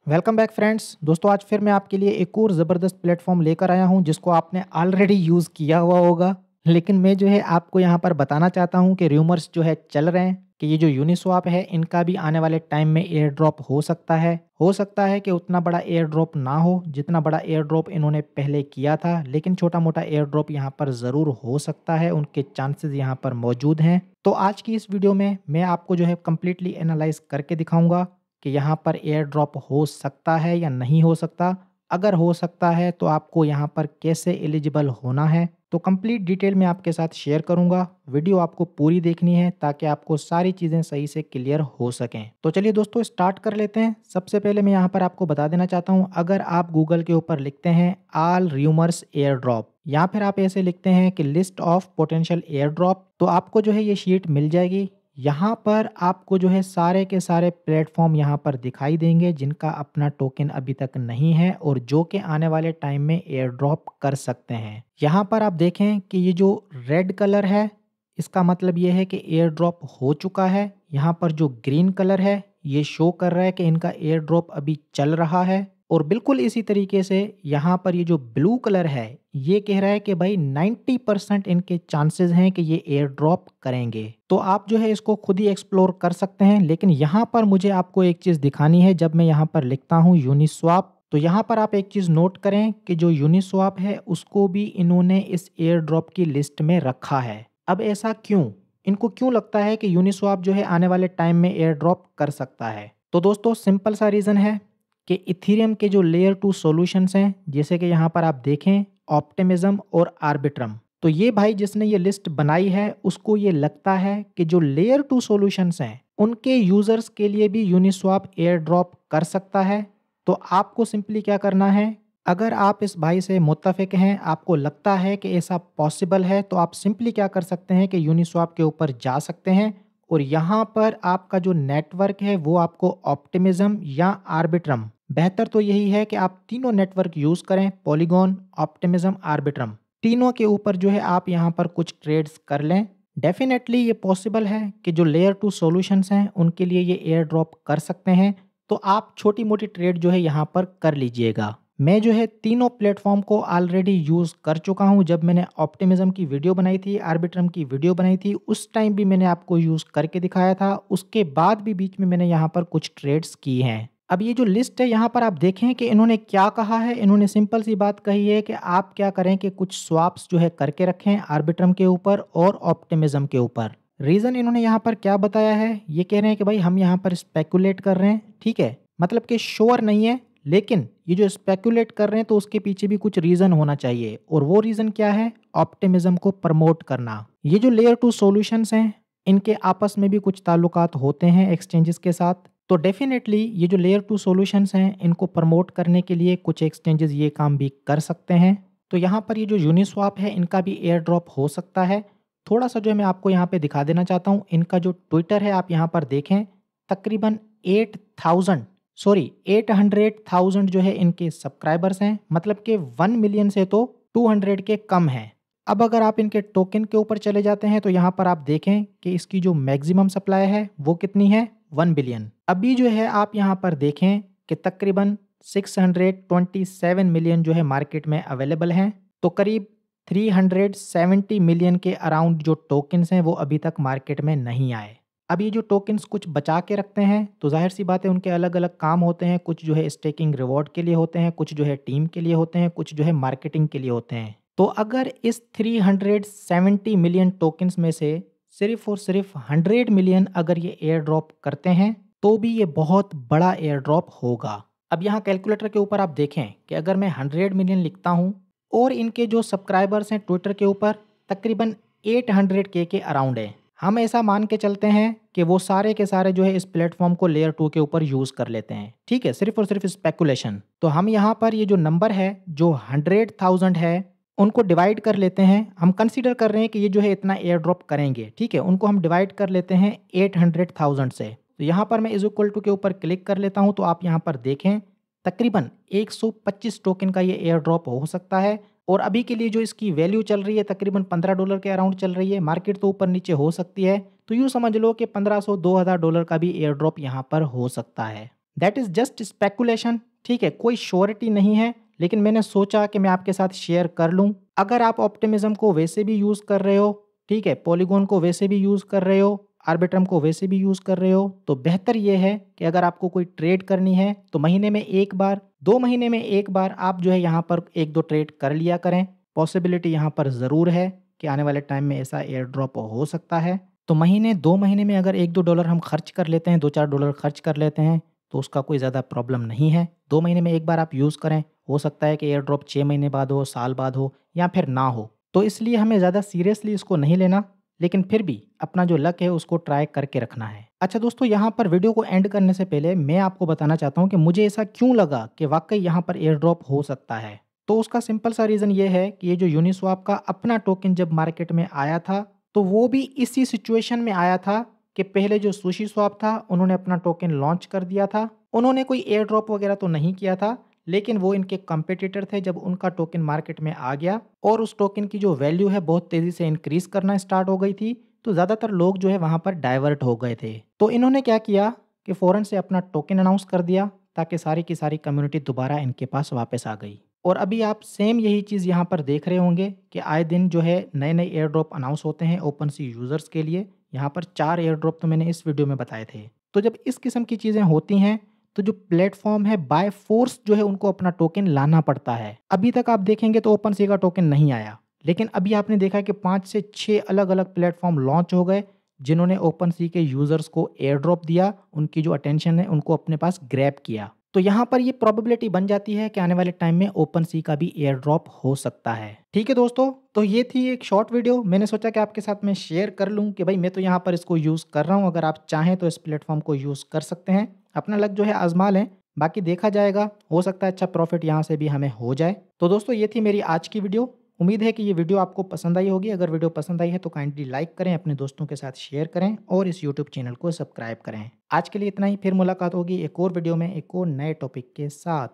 Welcome back friends. दोस्तों आज फिर मैं आपके लिए एक और ज़बरदस्त प्लेटफॉर्म लेकर आया हूं जिसको आपने ऑलरेडी यूज़ किया हुआ होगा। लेकिन मैं जो है आपको यहां पर बताना चाहता हूं कि रूमर्स जो है चल रहे हैं कि ये जो यूनिस्वैप है इनका भी आने वाले टाइम में एयर ड्रॉप हो सकता है। हो सकता है कि उतना बड़ा एयर ड्रॉप ना हो जितना बड़ा एयर ड्रॉप इन्होंने पहले किया था, लेकिन छोटा मोटा एयर ड्रॉप यहाँ पर ज़रूर हो सकता है, उनके चांसेस यहाँ पर मौजूद हैं। तो आज की इस वीडियो में मैं आपको जो है कम्प्लीटली एनालाइज करके दिखाऊंगा कि यहाँ पर एयर ड्रॉप हो सकता है या नहीं हो सकता। अगर हो सकता है तो आपको यहाँ पर कैसे एलिजिबल होना है, तो कंप्लीट डिटेल में आपके साथ शेयर करूंगा। वीडियो आपको पूरी देखनी है ताकि आपको सारी चीज़ें सही से क्लियर हो सकें। तो चलिए दोस्तों स्टार्ट कर लेते हैं। सबसे पहले मैं यहाँ पर आपको बता देना चाहता हूँ, अगर आप गूगल के ऊपर लिखते हैं ऑल रूमर्स एयर ड्रॉप या फिर आप ऐसे लिखते हैं कि list of potential air drop, तो आपको जो है ये शीट मिल जाएगी। यहाँ पर आपको जो है सारे के सारे प्लेटफॉर्म यहाँ पर दिखाई देंगे जिनका अपना टोकन अभी तक नहीं है और जो कि आने वाले टाइम में एयर ड्रॉप कर सकते हैं। यहाँ पर आप देखें कि ये जो रेड कलर है इसका मतलब ये है कि एयर ड्रॉप हो चुका है। यहाँ पर जो ग्रीन कलर है ये शो कर रहा है कि इनका एयर ड्रॉप अभी चल रहा है। और बिल्कुल इसी तरीके से यहाँ पर ये जो ब्लू कलर है ये कह रहा है कि भाई 90% इनके चांसेस हैं कि ये एयर ड्रॉप करेंगे। तो आप जो है इसको खुद ही एक्सप्लोर कर सकते हैं। लेकिन यहाँ पर मुझे आपको एक चीज़ दिखानी है। जब मैं यहाँ पर लिखता हूँ यूनिस्वैप, तो यहाँ पर आप एक चीज़ नोट करें कि जो यूनिस्वैप है उसको भी इन्होंने इस एयर ड्रॉप की लिस्ट में रखा है। अब ऐसा क्यों? इनको क्यों लगता है कि यूनिस्वैप जो है आने वाले टाइम में एयर ड्रॉप कर सकता है? तो दोस्तों सिंपल सा रीज़न है कि इथेरियम के जो लेयर 2 सॉल्यूशंस हैं, जैसे कि यहाँ पर आप देखें ऑप्टिमिज्म और आर्बिट्रम, तो ये भाई जिसने ये लिस्ट बनाई है उसको ये लगता है कि जो लेयर 2 सॉल्यूशंस हैं उनके यूजर्स के लिए भी यूनिस्वैप एयर ड्रॉप कर सकता है। तो आपको सिंपली क्या करना है, अगर आप इस भाई से मुत्तफिक हैं, आपको लगता है कि ऐसा पॉसिबल है, तो आप सिंपली क्या कर सकते हैं कि यूनिस्वैप के ऊपर जा सकते हैं और यहाँ पर आपका जो नेटवर्क है वो आपको ऑप्टिमिज्म या आर्बिट्रम, बेहतर तो यही है कि आप तीनों नेटवर्क यूज करें, पॉलीगॉन, ऑप्टिमिज्म, आर्बिट्रम, तीनों के ऊपर जो है आप यहाँ पर कुछ ट्रेड्स कर लें। डेफिनेटली ये पॉसिबल है कि जो लेयर 2 सॉल्यूशंस हैं उनके लिए ये एयर ड्रॉप कर सकते हैं। तो आप छोटी मोटी ट्रेड जो है यहाँ पर कर लीजिएगा। मैं जो है तीनों प्लेटफॉर्म को ऑलरेडी यूज़ कर चुका हूँ। जब मैंने ऑप्टिमिज्म की वीडियो बनाई थी, आर्बिट्रम की वीडियो बनाई थी, उस टाइम भी मैंने आपको यूज़ करके दिखाया था। उसके बाद भी बीच में मैंने यहाँ पर कुछ ट्रेड्स की हैं। अब ये जो लिस्ट है यहाँ पर आप देखें कि इन्होंने क्या कहा है। इन्होंने सिंपल सी बात कही है कि आप क्या करें कि कुछ स्वैप्स जो है करके रखें आर्बिट्रम के ऊपर और ऑप्टिमिज्म के ऊपर। रीज़न इन्होंने यहाँ पर क्या बताया है, ये कह रहे हैं कि भाई हम यहाँ पर स्पेकुलेट कर रहे हैं, ठीक है, मतलब कि श्योर नहीं है, लेकिन ये जो स्पेकुलेट कर रहे हैं तो उसके पीछे भी कुछ रीज़न होना चाहिए। और वो रीज़न क्या है, ऑप्टिमिज्म को प्रमोट करना। ये जो लेयर 2 सॉल्यूशंस हैं इनके आपस में भी कुछ ताल्लुकात होते हैं एक्सचेंजेस के साथ। तो डेफिनेटली ये जो लेयर 2 सॉल्यूशंस हैं इनको प्रमोट करने के लिए कुछ एक्सचेंजेस ये काम भी कर सकते हैं। तो यहाँ पर ये जो यूनिस्वैप है इनका भी एयर ड्रॉप हो सकता है। थोड़ा सा जो है मैं आपको यहाँ पे दिखा देना चाहता हूँ। इनका जो ट्विटर है आप यहाँ पर देखें, तकरीबन 800,000 जो है इनके सब्सक्राइबर्स हैं, मतलब कि 1 मिलियन से तो 200 के कम हैं। अब अगर आप इनके टोकन के ऊपर चले जाते हैं तो यहाँ पर आप देखें कि इसकी जो मैक्सिमम सप्लाई है वो कितनी है, 1 बिलियन। अभी जो है आप यहाँ पर देखें कि तकरीबन 627 मिलियन जो है मार्केट में अवेलेबल हैं। तो करीब 370 मिलियन के अराउंड जो टोकन्स हैं वो अभी तक मार्केट में नहीं आए। अब ये जो टोकन्स कुछ बचा के रखते हैं तो जाहिर सी बात है उनके अलग अलग काम होते हैं। कुछ जो है स्टेकिंग रिवॉर्ड के लिए होते हैं, कुछ जो है टीम के लिए होते हैं, कुछ जो है मार्केटिंग के लिए होते हैं। तो अगर इस 370 मिलियन टोकन्स में से सिर्फ और सिर्फ 100 मिलियन अगर ये एयर ड्रॉप करते हैं तो भी ये बहुत बड़ा एयर ड्रॉप होगा। अब यहाँ कैलकुलेटर के ऊपर आप देखें कि अगर मैं 100 मिलियन लिखता हूँ और इनके जो सब्सक्राइबर्स हैं ट्विटर के ऊपर तकरीबन 800K के अराउंड है, हम ऐसा मान के चलते हैं कि वो सारे के सारे जो है इस प्लेटफॉर्म को लेयर 2 के ऊपर यूज़ कर लेते हैं, ठीक है, सिर्फ और सिर्फ स्पेकुलेशन। तो हम यहाँ पर ये जो नंबर है जो 100,000 है उनको डिवाइड कर लेते हैं। हम कंसीडर कर रहे हैं कि ये जो है इतना एयर ड्रॉप करेंगे, ठीक है, उनको हम डिवाइड कर लेते हैं 800,000 से। तो यहाँ पर मैं इज इक्वल टू के ऊपर क्लिक कर लेता हूँ तो आप यहाँ पर देखें तकरीबन 125 टोकन का ये एयर ड्रॉप हो सकता है। और अभी के लिए जो इसकी वैल्यू चल रही है तकरीबन $15 के अराउंड चल रही है। मार्केट तो ऊपर नीचे हो सकती है, तो यूँ समझ लो कि $1,500-2,000 का भी एयर ड्रॉप यहाँ पर हो सकता है। दैट इज़ जस्ट स्पेकुलेशन, ठीक है, कोई श्योरिटी नहीं है, लेकिन मैंने सोचा कि मैं आपके साथ शेयर कर लूँ। अगर आप ऑप्टिमिज्म को वैसे भी यूज़ कर रहे हो, ठीक है, पॉलीगॉन को वैसे भी यूज़ कर रहे हो, आर्बिट्रम को वैसे भी यूज़ कर रहे हो, तो बेहतर ये है कि अगर आपको कोई ट्रेड करनी है तो महीने में 1 बार, 2 महीने में 1 बार आप जो है यहाँ पर 1-2 ट्रेड कर लिया करें। पॉसिबिलिटी यहाँ पर ज़रूर है कि आने वाले टाइम में ऐसा एयर ड्रॉप हो सकता है। तो महीने 2 महीने में अगर 1-2 डॉलर हम खर्च कर लेते हैं, 2-4 डॉलर खर्च कर लेते हैं, तो उसका कोई ज़्यादा प्रॉब्लम नहीं है। 2 महीने में 1 बार आप यूज़ करें, हो सकता है कि एयर ड्रॉप 6 महीने बाद हो, साल बाद हो या फिर ना हो। तो इसलिए हमें ज़्यादा सीरियसली इसको नहीं लेना, लेकिन फिर भी अपना जो लक है उसको ट्राई करके रखना है। अच्छा दोस्तों, यहाँ पर वीडियो को एंड करने से पहले मैं आपको बताना चाहता हूँ कि मुझे ऐसा क्यों लगा कि वाक़ई यहाँ पर एयर ड्रॉप हो सकता है। तो उसका सिंपल सा रीज़न ये है कि ये जो यूनिस्वैप का अपना टोकन जब मार्केट में आया था, तो वो भी इसी सिचुएशन में आया था कि पहले जो सुशी स्वैप था, उन्होंने अपना टोकन लॉन्च कर दिया था। उन्होंने कोई एयर ड्रॉप वगैरह तो नहीं किया था, लेकिन वो इनके कंपेटिटर थे। जब उनका टोकन मार्केट में आ गया और उस टोकन की जो वैल्यू है बहुत तेज़ी से इंक्रीज़ करना स्टार्ट हो गई थी, तो ज़्यादातर लोग जो है वहाँ पर डाइवर्ट हो गए थे। तो इन्होंने क्या किया कि फ़ौरन से अपना टोकन अनाउंस कर दिया, ताकि सारी की सारी कम्युनिटी दोबारा इनके पास वापस आ गई। और अभी आप सेम यही चीज़ यहाँ पर देख रहे होंगे कि आए दिन जो है नए-नए एयर ड्रॉप अनाउंस होते हैं ओपनसी यूज़र्स के लिए। यहाँ पर 4 एयर ड्रॉप तो मैंने इस वीडियो में बताए थे। तो जब इस किस्म की चीज़ें होती हैं, तो जो प्लेटफ़ॉर्म है बाय फ़ोर्स जो है उनको अपना टोकन लाना पड़ता है। अभी तक आप देखेंगे तो ओपनसी का टोकन नहीं आया, लेकिन अभी आपने देखा कि 5 से 6 अलग-अलग प्लेटफ़ॉर्म लॉन्च हो गए, जिन्होंने ओपनसी के यूज़र्स को एयर ड्रॉप दिया, उनकी जो अटेंशन है उनको अपने पास ग्रैब किया। तो यहाँ पर ये प्रोबेबिलिटी बन जाती है कि आने वाले टाइम में ओपनसी का भी एयर ड्रॉप हो सकता है। ठीक है दोस्तों, तो ये थी एक शॉर्ट वीडियो। मैंने सोचा कि आपके साथ मैं शेयर कर लूँ कि भाई मैं तो यहाँ पर इसको यूज़ कर रहा हूँ, अगर आप चाहें तो इस प्लेटफ़ॉर्म को यूज़ कर सकते हैं। अपना लक जो है आज़मा लें, बाकी देखा जाएगा, हो सकता है अच्छा प्रॉफ़िट यहाँ से भी हमें हो जाए। तो दोस्तों ये थी मेरी आज की वीडियो। उम्मीद है कि ये वीडियो आपको पसंद आई होगी। अगर वीडियो पसंद आई है तो काइंडली लाइक करें, अपने दोस्तों के साथ शेयर करें और इस यूट्यूब चैनल को सब्सक्राइब करें। आज के लिए इतना ही, फिर मुलाकात होगी एक और वीडियो में एक और नए टॉपिक के साथ।